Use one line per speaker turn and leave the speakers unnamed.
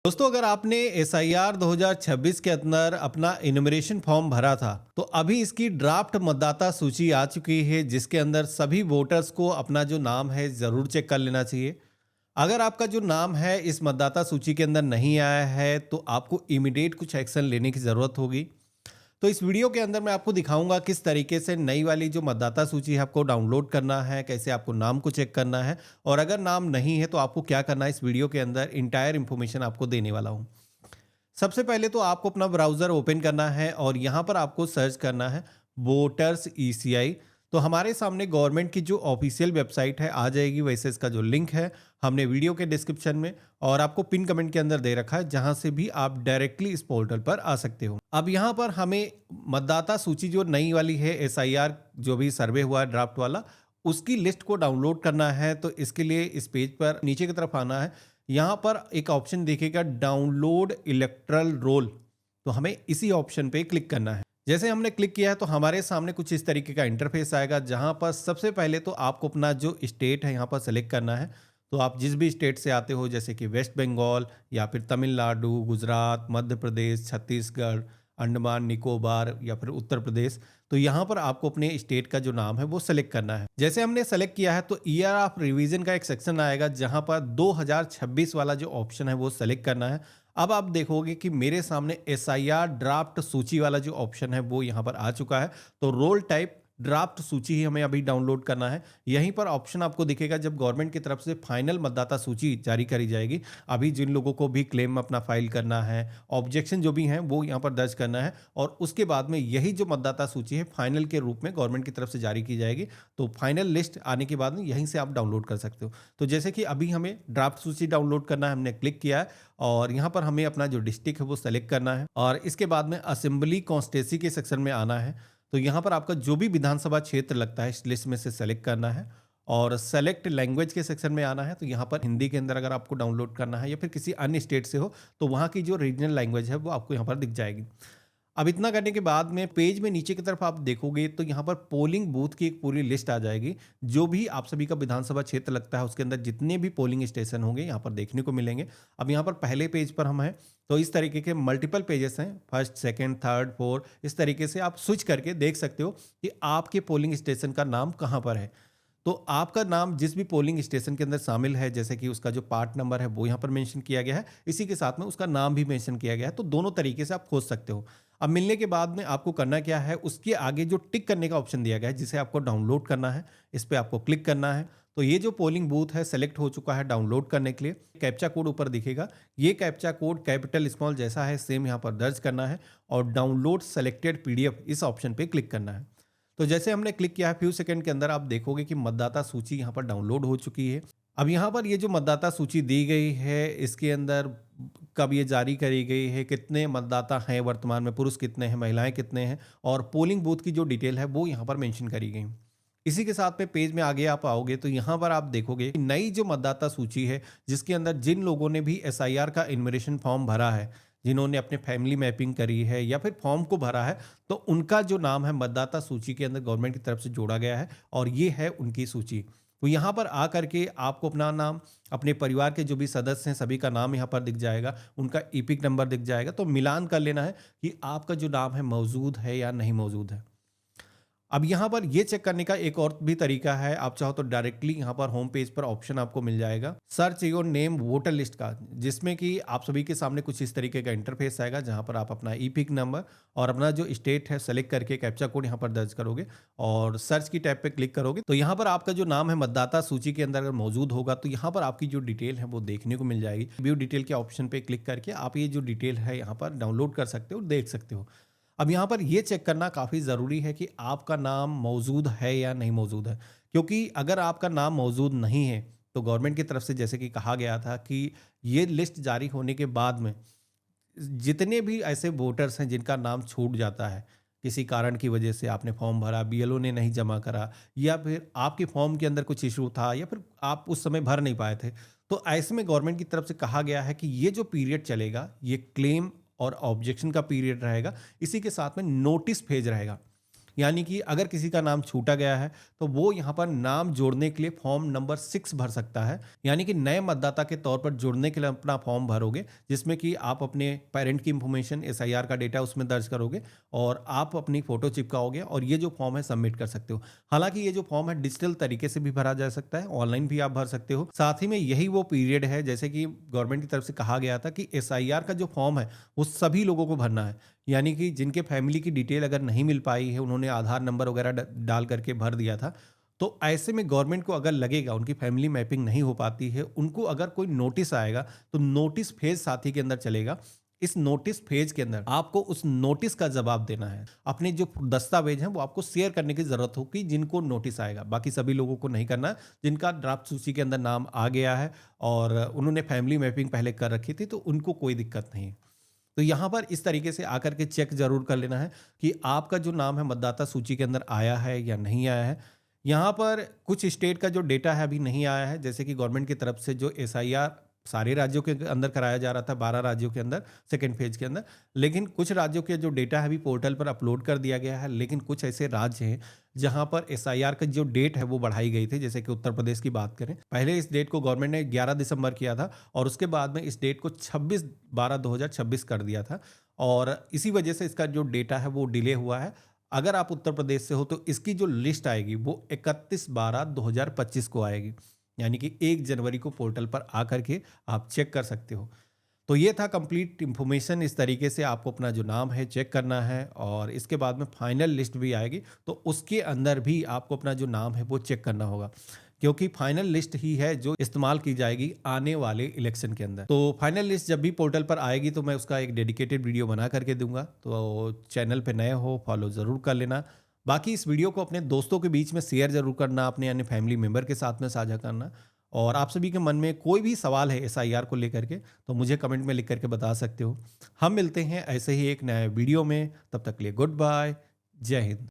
दोस्तों, अगर आपने एसआईआर 2026 के अंदर अपना इन्यूमरेशन फॉर्म भरा था तो अभी इसकी ड्राफ्ट मतदाता सूची आ चुकी है, जिसके अंदर सभी वोटर्स को अपना जो नाम है जरूर चेक कर लेना चाहिए। अगर आपका जो नाम है इस मतदाता सूची के अंदर नहीं आया है तो आपको इमीडिएट कुछ एक्शन लेने की ज़रूरत होगी। तो इस वीडियो के अंदर मैं आपको दिखाऊंगा किस तरीके से नई वाली जो मतदाता सूची है आपको डाउनलोड करना है, कैसे आपको नाम को चेक करना है, और अगर नाम नहीं है तो आपको क्या करना है। इस वीडियो के अंदर इंटायर इन्फॉर्मेशन आपको देने वाला हूँ। सबसे पहले तो आपको अपना ब्राउज़र ओपन करना है और यहाँ पर आपको सर्च करना है वोटर्स ईसीआई। तो हमारे सामने गवर्नमेंट की जो ऑफिशियल वेबसाइट है आ जाएगी। वैसे इसका जो लिंक है हमने वीडियो के डिस्क्रिप्शन में और आपको पिन कमेंट के अंदर दे रखा है, जहां से भी आप डायरेक्टली इस पोर्टल पर आ सकते हो। अब यहाँ पर हमें मतदाता सूची जो नई वाली है, एसआईआर जो भी सर्वे हुआ है ड्राफ्ट वाला, उसकी लिस्ट को डाउनलोड करना है। तो इसके लिए इस पेज पर नीचे की तरफ आना है। यहाँ पर एक ऑप्शन दिखेगा डाउनलोड इलेक्ट्रल रोल, तो हमें इसी ऑप्शन पे क्लिक करना है। जैसे हमने क्लिक किया है तो हमारे सामने कुछ इस तरीके का इंटरफेस आएगा, जहां पर सबसे पहले तो आपको अपना जो स्टेट है यहाँ पर सेलेक्ट करना है। तो आप जिस भी स्टेट से आते हो, जैसे कि वेस्ट बंगाल या फिर तमिलनाडु, गुजरात, मध्य प्रदेश, छत्तीसगढ़, अंडमान निकोबार या फिर उत्तर प्रदेश, तो यहाँ पर आपको अपने स्टेट का जो नाम है वो सेलेक्ट करना है। जैसे हमने सेलेक्ट किया है तो ईयर ऑफ रिवीजन का एक सेक्शन आएगा, जहाँ पर 2026 वाला जो ऑप्शन है वो सेलेक्ट करना है। अब आप देखोगे कि मेरे सामने एसआईआर ड्राफ्ट सूची वाला जो ऑप्शन है वो यहाँ पर आ चुका है। तो रोल टाइप ड्राफ्ट सूची ही हमें अभी डाउनलोड करना है। यहीं पर ऑप्शन आपको दिखेगा जब गवर्नमेंट की तरफ से फाइनल मतदाता सूची जारी करी जाएगी। अभी जिन लोगों को भी क्लेम अपना फाइल करना है, ऑब्जेक्शन जो भी हैं वो यहाँ पर दर्ज करना है, और उसके बाद में यही जो मतदाता सूची है फाइनल के रूप में गवर्नमेंट की तरफ से जारी की जाएगी। तो फाइनल लिस्ट आने के बाद में यहीं से आप डाउनलोड कर सकते हो। तो जैसे कि अभी हमें ड्राफ्ट सूची डाउनलोड करना है, हमने क्लिक किया है और यहाँ पर हमें अपना जो डिस्ट्रिक्ट है वो सेलेक्ट करना है, और इसके बाद में असेंबली कॉन्स्टिट्यूंसी के सेक्शन में आना है। तो यहाँ पर आपका जो भी विधानसभा क्षेत्र लगता है इस लिस्ट में से सेलेक्ट करना है, और सेलेक्ट लैंग्वेज के सेक्शन में आना है। तो यहाँ पर हिंदी के अंदर अगर आपको डाउनलोड करना है या फिर किसी अन्य स्टेट से हो तो वहाँ की जो रीजनल लैंग्वेज है वो आपको यहाँ पर दिख जाएगी। अब इतना करने के बाद में पेज में नीचे की तरफ आप देखोगे तो यहाँ पर पोलिंग बूथ की एक पूरी लिस्ट आ जाएगी। जो भी आप सभी का विधानसभा क्षेत्र लगता है उसके अंदर जितने भी पोलिंग स्टेशन होंगे यहाँ पर देखने को मिलेंगे। अब यहाँ पर पहले पेज पर हम हैं, तो इस तरीके के मल्टीपल पेजेस हैं, फर्स्ट, सेकंड, थर्ड, फोर्थ, इस तरीके से आप स्विच करके देख सकते हो कि आपके पोलिंग स्टेशन का नाम कहाँ पर है। तो आपका नाम जिस भी पोलिंग स्टेशन के अंदर शामिल है, जैसे कि उसका जो पार्ट नंबर है वो यहाँ पर मेंशन किया गया है, इसी के साथ में उसका नाम भी मेंशन किया गया है। तो दोनों तरीके से आप खोज सकते हो। अब मिलने के बाद में आपको करना क्या है, उसके आगे जो टिक करने का ऑप्शन दिया गया है जिसे आपको डाउनलोड करना है, इस पर आपको क्लिक करना है। तो ये जो पोलिंग बूथ है सेलेक्ट हो चुका है डाउनलोड करने के लिए। कैप्चा कोड ऊपर दिखेगा, ये कैप्चा कोड कैपिटल स्मॉल जैसा है सेम यहाँ पर दर्ज करना है, और डाउनलोड सेलेक्टेड पीडीएफ इस ऑप्शन पे क्लिक करना है। तो जैसे हमने क्लिक किया है, फ्यू सेकंड के अंदर आप देखोगे कि मतदाता सूची यहाँ पर डाउनलोड हो चुकी है। अब यहाँ पर ये जो मतदाता सूची दी गई है इसके अंदर कब ये जारी करी गई है, कितने मतदाता हैं वर्तमान में, पुरुष कितने हैं, महिलाएं कितने हैं, और पोलिंग बूथ की जो डिटेल है वो यहाँ पर मेंशन करी गई। इसी के साथ में पेज में आगे आप आओगे तो यहाँ पर आप देखोगे कि नई जो मतदाता सूची है जिसके अंदर जिन लोगों ने भी एसआईआर का इन्यूमरेशन फॉर्म भरा है, जिन्होंने अपने फैमिली मैपिंग करी है या फिर फॉर्म को भरा है, तो उनका जो नाम है मतदाता सूची के अंदर गवर्नमेंट की तरफ से जोड़ा गया है, और ये है उनकी सूची। तो यहाँ पर आ करके आपको अपना नाम, अपने परिवार के जो भी सदस्य हैं सभी का नाम यहाँ पर दिख जाएगा, उनका ईपिक नंबर दिख जाएगा। तो मिलान कर लेना है कि आपका जो नाम है मौजूद है या नहीं मौजूद है। अब यहाँ पर ये चेक करने का एक और भी तरीका है, आप चाहो तो डायरेक्टली यहाँ पर होम पेज पर ऑप्शन आपको मिल जाएगा search your name voter list का, जिसमें कि आप सभी के सामने कुछ इस तरीके का इंटरफेस आएगा, जहाँ पर आप अपना ईपिक नंबर और अपना जो स्टेट है सेलेक्ट करके कैप्चा कोड यहाँ पर दर्ज करोगे और सर्च की टैब पे क्लिक करोगे। तो यहाँ पर आपका जो नाम है मतदाता सूची के अंदर अगर मौजूद होगा तो यहाँ पर आपकी जो डिटेल है वो देखने को मिल जाएगी। व्यू डिटेल के ऑप्शन पे क्लिक करके आप ये जो डिटेल है यहाँ पर डाउनलोड कर सकते हो, देख सकते हो। अब यहाँ पर ये चेक करना काफ़ी ज़रूरी है कि आपका नाम मौजूद है या नहीं मौजूद है, क्योंकि अगर आपका नाम मौजूद नहीं है तो गवर्नमेंट की तरफ से जैसे कि कहा गया था कि ये लिस्ट जारी होने के बाद में जितने भी ऐसे वोटर्स हैं जिनका नाम छूट जाता है, किसी कारण की वजह से आपने फॉर्म भरा, बीएलओ ने नहीं जमा करा, या फिर आपके फॉर्म के अंदर कुछ इशू था, या फिर आप उस समय भर नहीं पाए थे, तो ऐसे में गवर्नमेंट की तरफ से कहा गया है कि ये जो पीरियड चलेगा ये क्लेम और ऑब्जेक्शन का पीरियड रहेगा। इसी के साथ में नोटिस फेज रहेगा। यानी कि अगर किसी का नाम छूटा गया है तो वो यहाँ पर नाम जोड़ने के लिए फॉर्म नंबर 6 भर सकता है। यानी कि नए मतदाता के तौर पर जुड़ने के लिए अपना फॉर्म भरोगे, जिसमें कि आप अपने पेरेंट की इंफॉर्मेशन, एसआईआर का डेटा उसमें दर्ज करोगे और आप अपनी फोटो चिपकाओगे और ये जो फॉर्म है सबमिट कर सकते हो। हालांकि ये जो फॉर्म है डिजिटल तरीके से भी भरा जा सकता है, ऑनलाइन भी आप भर सकते हो। साथ ही में यही वो पीरियड है, जैसे कि गवर्नमेंट की तरफ से कहा गया था कि एसआईआर का जो फॉर्म है वो सभी लोगों को भरना है। यानी कि जिनके फैमिली की डिटेल अगर नहीं मिल पाई है, उन्होंने आधार नंबर वगैरह डाल करके भर दिया था, तो ऐसे में गवर्नमेंट को अगर लगेगा उनकी फैमिली मैपिंग नहीं हो पाती है, उनको अगर कोई नोटिस आएगा तो नोटिस फेज साथी के अंदर चलेगा। इस नोटिस फेज के अंदर आपको उस नोटिस का जवाब देना है। अपने जो दस्तावेज हैं वो आपको शेयर करने की जरूरत होगी जिनको नोटिस आएगा, बाकी सभी लोगों को नहीं करना। जिनका ड्राफ्ट सूची के अंदर नाम आ गया है और उन्होंने फैमिली मैपिंग पहले कर रखी थी तो उनको कोई दिक्कत नहीं। तो यहाँ पर इस तरीके से आकर के चेक ज़रूर कर लेना है कि आपका जो नाम है मतदाता सूची के अंदर आया है या नहीं आया है। यहाँ पर कुछ स्टेट का जो डेटा है अभी नहीं आया है, जैसे कि गवर्नमेंट की तरफ से जो एसआईआर सारे राज्यों के अंदर कराया जा रहा था, 12 राज्यों के अंदर सेकेंड फेज के अंदर। लेकिन कुछ राज्यों के जो डेटा है अभी पोर्टल पर अपलोड कर दिया गया है, लेकिन कुछ ऐसे राज्य हैं जहां पर एसआईआर का जो डेट है वो बढ़ाई गई थी। जैसे कि उत्तर प्रदेश की बात करें, पहले इस डेट को गवर्नमेंट ने 11 दिसंबर किया था और उसके बाद में इस डेट को 26/12/2026 कर दिया था और इसी वजह से इसका जो डेटा है वो डिले हुआ है। अगर आप उत्तर प्रदेश से हो तो इसकी जो लिस्ट आएगी वो 31/12/2025 को आएगी, यानी कि 1 जनवरी को पोर्टल पर आकर के आप चेक कर सकते हो। तो ये था कंप्लीट इन्फॉर्मेशन। इस तरीके से आपको अपना जो नाम है चेक करना है और इसके बाद में फाइनल लिस्ट भी आएगी तो उसके अंदर भी आपको अपना जो नाम है वो चेक करना होगा, क्योंकि फाइनल लिस्ट ही है जो इस्तेमाल की जाएगी आने वाले इलेक्शन के अंदर। तो फाइनल लिस्ट जब भी पोर्टल पर आएगी तो मैं उसका एक डेडिकेटेड वीडियो बना करके दूंगा, तो चैनल पे नए हो फॉलो ज़रूर कर लेना। बाकी इस वीडियो को अपने दोस्तों के बीच में शेयर जरूर करना, अपने यानी फैमिली मेंबर के साथ में साझा करना। और आप सभी के मन में कोई भी सवाल है एसआईआर को लेकर के तो मुझे कमेंट में लिख करके बता सकते हो। हम मिलते हैं ऐसे ही एक नए वीडियो में, तब तक के लिए गुड बाय, जय हिंद।